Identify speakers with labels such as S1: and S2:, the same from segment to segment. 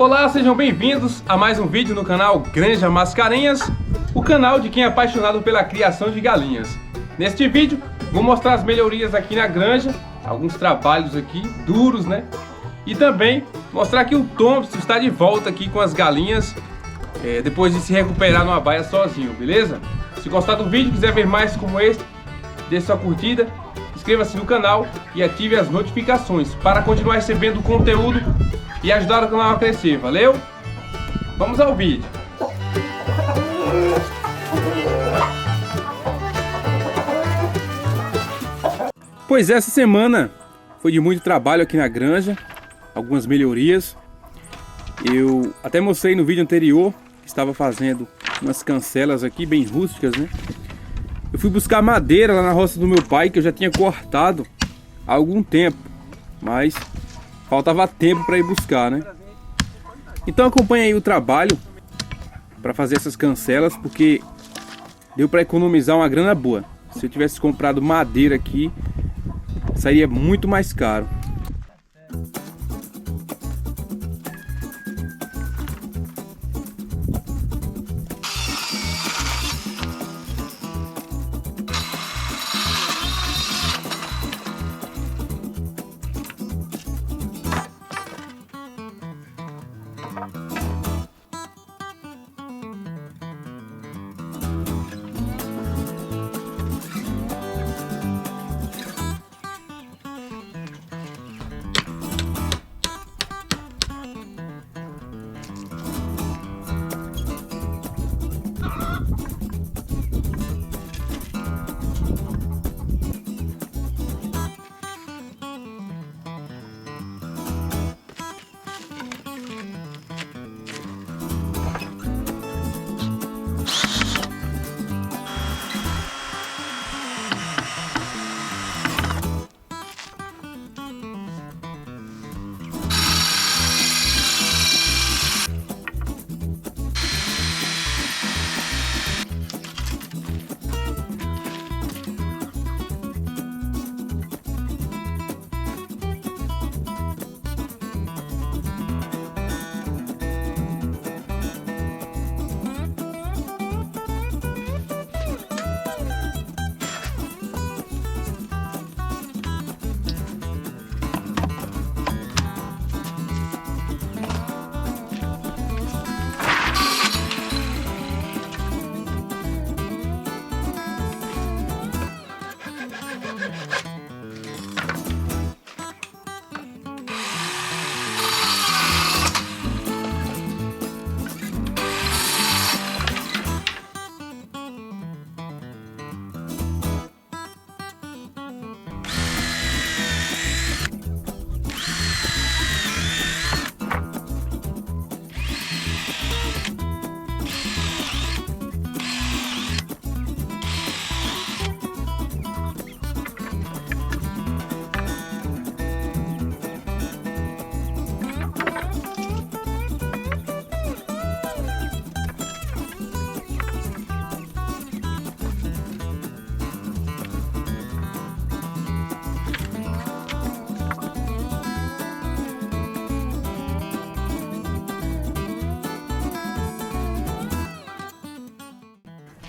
S1: Olá, sejam bem-vindos a mais um vídeo no canal Granja Mascarenhas, o canal de quem é apaixonado pela criação de galinhas. Neste vídeo, vou mostrar as melhorias aqui na granja, alguns trabalhos aqui, duros, né? E também mostrar que o Thompson está de volta aqui com as galinhas, depois de se recuperar numa baia sozinho, beleza? Se gostar do vídeo, quiser ver mais como este, deixe sua curtida, inscreva-se no canal e ative as notificações para continuar recebendo conteúdo e ajudar o canal a crescer, valeu? Vamos ao vídeo. Pois essa semana foi de muito trabalho aqui na granja, algumas melhorias. Eu até mostrei no vídeo anterior que estava fazendo umas cancelas aqui bem rústicas, né? Eu fui buscar madeira lá na roça do meu pai, que eu já tinha cortado há algum tempo, mas faltava tempo para ir buscar, né? Então acompanha aí o trabalho para fazer essas cancelas, porque deu para economizar uma grana boa. Se eu tivesse comprado madeira aqui, sairia muito mais caro.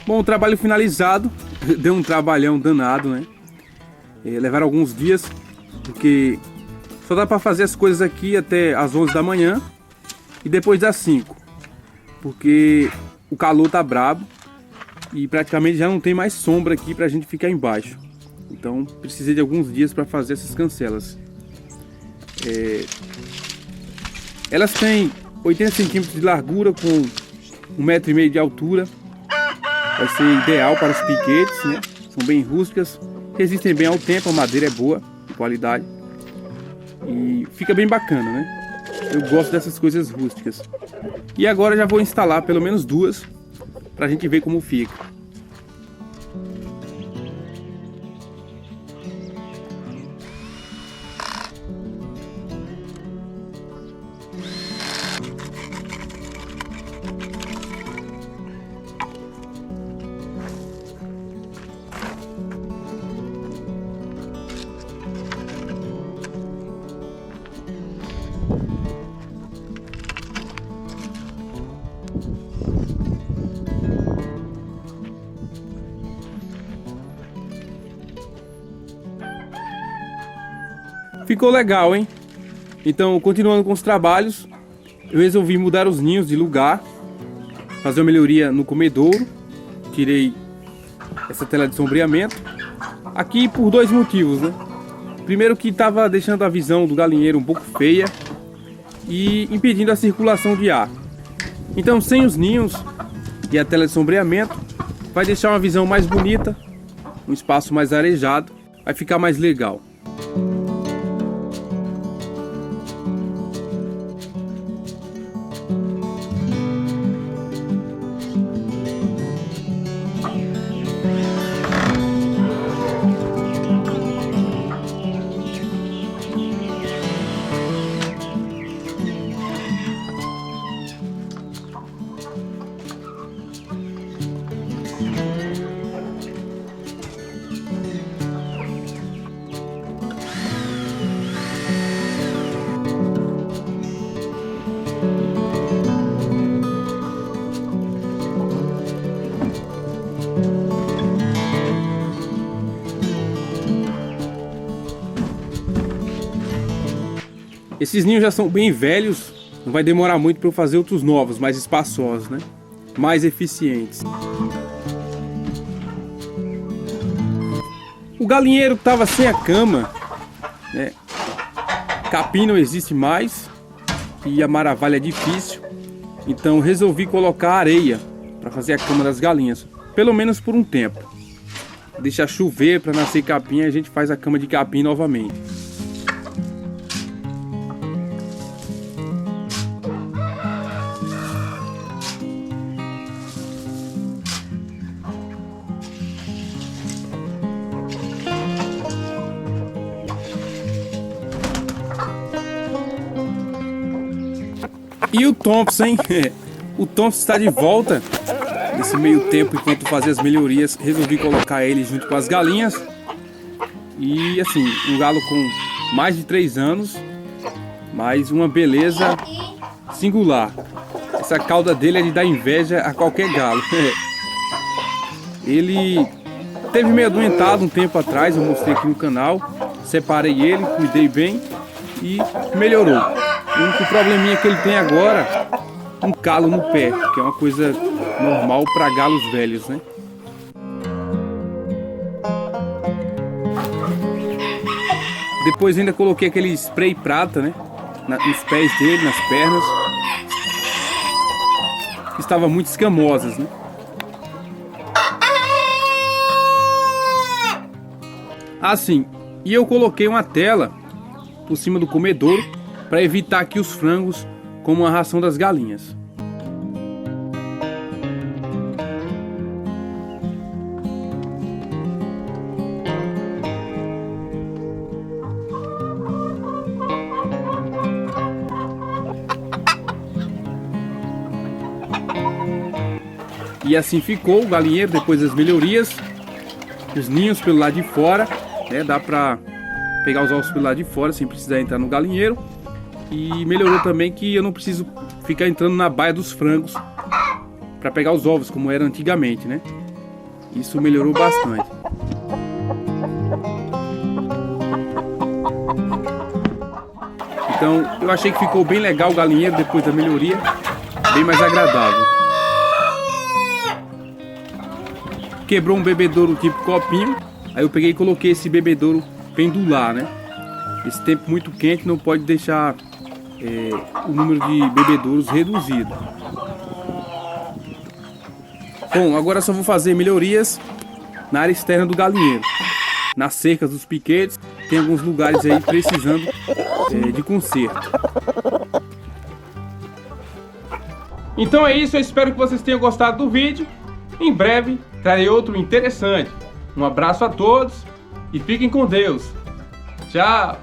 S1: Bom, o trabalho finalizado, deu um trabalhão danado, né? Levaram alguns dias, porque só dá para fazer as coisas aqui até as 11 da manhã e depois das 5, porque o calor tá brabo e praticamente já não tem mais sombra aqui pra gente ficar embaixo. Então precisei de alguns dias para fazer essas cancelas. Elas têm 80 centímetros de largura com 1,5 m de altura. Vai ser ideal para os piquetes, né? São bem rústicas, resistem bem ao tempo, a madeira é boa, de qualidade. E fica bem bacana, né? Eu gosto dessas coisas rústicas. E agora já vou instalar pelo menos duas, para a gente ver como fica. Ficou legal, hein? Então, continuando com os trabalhos, eu resolvi mudar os ninhos de lugar, fazer uma melhoria no comedouro. Tirei essa tela de sombreamento aqui por dois motivos, né? Primeiro, que estava deixando a visão do galinheiro um pouco feia e impedindo a circulação de ar. Então, sem os ninhos e a tela de sombreamento, vai deixar uma visão mais bonita, um espaço mais arejado, vai ficar mais legal. Esses ninhos já são bem velhos, não vai demorar muito para eu fazer outros novos, mais espaçosos, né? Mais eficientes. O galinheiro estava sem a cama, né? Capim não existe mais e a maravalha é difícil, então resolvi colocar areia para fazer a cama das galinhas, pelo menos por um tempo. Deixa chover para nascer capim e a gente faz a cama de capim novamente. E o Thompson, hein? O Thompson está de volta. Nesse meio tempo, enquanto fazia as melhorias, resolvi colocar ele junto com as galinhas. E assim, um galo com mais de 3 anos, mas uma beleza singular. Essa cauda dele é de dar inveja a qualquer galo. Ele teve meio adoentado um tempo atrás, eu mostrei aqui no canal. Separei ele, cuidei bem e melhorou. O único probleminha que ele tem agora, um calo no pé, que é uma coisa normal para galos velhos, né? Depois ainda coloquei aquele spray prata, né? Nos pés dele, nas pernas. Estavam muito escamosas, né? Assim, e eu coloquei uma tela por cima do comedouro para evitar que os frangos comam a ração das galinhas. E assim ficou o galinheiro depois das melhorias. Os ninhos pelo lado de fora, né? Dá para pegar os ovos pelo lado de fora sem precisar entrar no galinheiro. E melhorou também que eu não preciso ficar entrando na baia dos frangos para pegar os ovos, como era antigamente, né? Isso melhorou bastante. Então eu achei que ficou bem legal o galinheiro depois da melhoria, bem mais agradável. Quebrou um bebedouro tipo copinho, aí eu peguei e coloquei esse bebedouro pendular, né? Esse tempo muito quente não pode deixar o número de bebedouros reduzido. Bom, agora só vou fazer melhorias na área externa do galinheiro. Nas cercas dos piquetes, tem alguns lugares aí precisando de conserto. Então é isso, eu espero que vocês tenham gostado do vídeo. Em breve trarei outro interessante. Um abraço a todos e fiquem com Deus. Tchau!